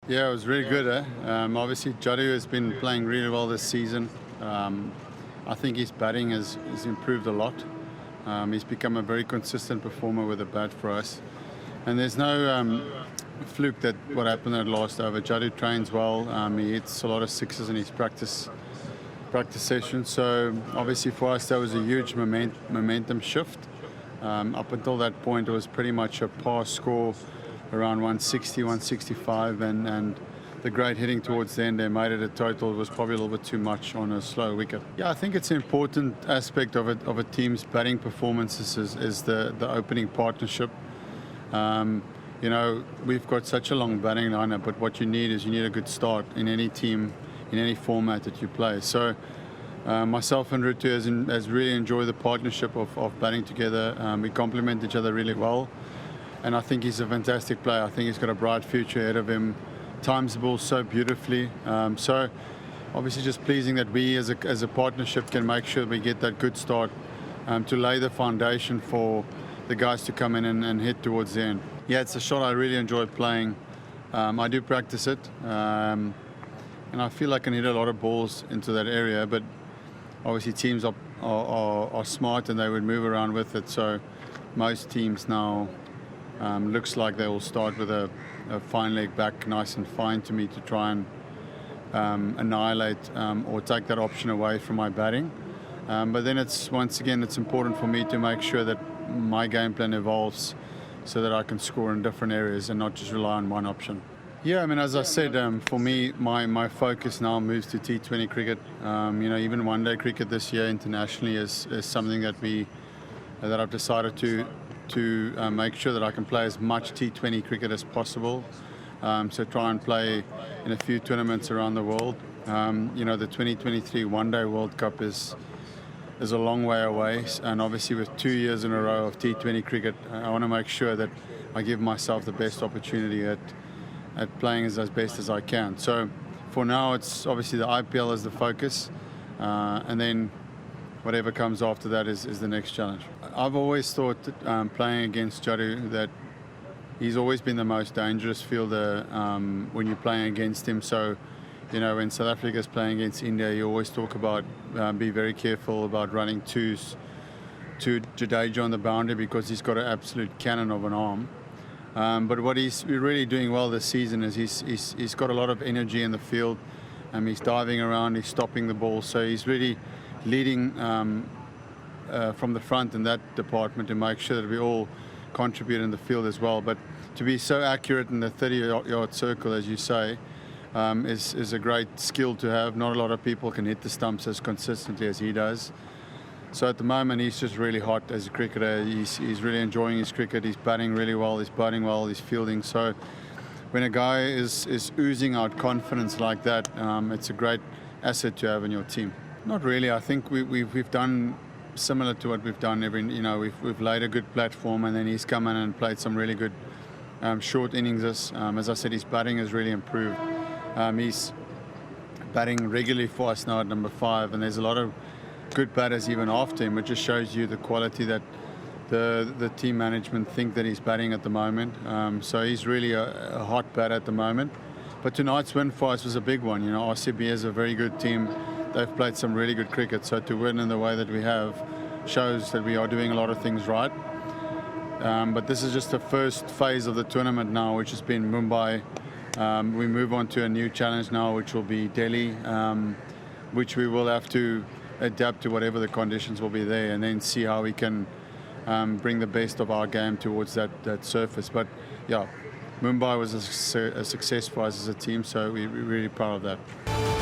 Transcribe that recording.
Yeah, it was really good. Obviously, Jadeja has been playing really well this season. I think his batting has improved a lot. He's become a very consistent performer with the bat for us. And there's no fluke that what happened at last over. Jadeja trains well. He hits a lot of sixes in his practice session. So obviously for us, that was a huge momentum shift. Up until that point, it was pretty much a par score around 160, 165, and the great hitting towards the end, they made it a total. It was probably a little bit too much on a slow wicket. Yeah, I think it's an important aspect of a team's batting performances is the opening partnership. You know, we've got such a long batting lineup, but what you need is a good start in any team, in any format that you play. So myself and Rutu has really enjoyed the partnership of batting together. We complement each other really well. And I think he's a fantastic player. I think he's got a bright future ahead of him. Times the ball so beautifully. So obviously just pleasing that we as a partnership can make sure we get that good start to lay the foundation for the guys to come in and hit towards the end. Yeah, it's a shot I really enjoy playing. I do practice it. And I feel I can hit a lot of balls into that area, but obviously teams are smart and they would move around with it. So most teams now looks like they will start with a fine leg back, nice and fine to me, to try and annihilate or take that option away from my batting. But then once again, it's important for me to make sure that my game plan evolves so that I can score in different areas and not just rely on one option. Yeah, I mean, as I said, for me, my focus now moves to T20 cricket. You know, even one-day cricket this year internationally is something that I've decided to make sure that I can play as much T20 cricket as possible. So try and play in a few tournaments around the world. You know, the 2023 One-Day World Cup is a long way away, and obviously with 2 years in a row of T20 cricket, I want to make sure that I give myself the best opportunity at playing as best as I can. So for now, it's obviously the IPL is the focus, and then whatever comes after that is the next challenge. I've always thought that, playing against Jadeja, that he's always been the most dangerous fielder when you're playing against him. So, you know, when South Africa is playing against India, you always talk about be very careful about running twos to Jadeja on the boundary because he's got an absolute cannon of an arm. But what he's really doing well this season is he's got a lot of energy in the field. He's diving around, he's stopping the ball, so he's really leading from the front in that department to make sure that we all contribute in the field as well. But to be so accurate in the 30-yard circle, as you say, is a great skill to have. Not a lot of people can hit the stumps as consistently as he does. So at the moment, he's just really hot as a cricketer. He's really enjoying his cricket. He's batting really well. He's batting well. He's fielding. So when a guy is oozing out confidence like that, it's a great asset to have in your team. Not really. I think we've done similar to what we've done. We've laid a good platform, and then he's come in and played some really good short innings. As I said, his batting has really improved. He's batting regularly for us now at number 5, and there's a lot of good batters even after him, which just shows you the quality that the team management think that he's batting at the moment. So he's really a hot batter at the moment. But tonight's win for us was a big one. You know, RCB is a very good team. They've played some really good cricket. So to win in the way that we have shows that we are doing a lot of things right. But this is just the first phase of the tournament now, which has been Mumbai. We move on to a new challenge now, which will be Delhi, which we will have to adapt to whatever the conditions will be there, and then see how we can bring the best of our game towards that surface. But yeah, Mumbai was a success for us as a team, so we're really proud of that.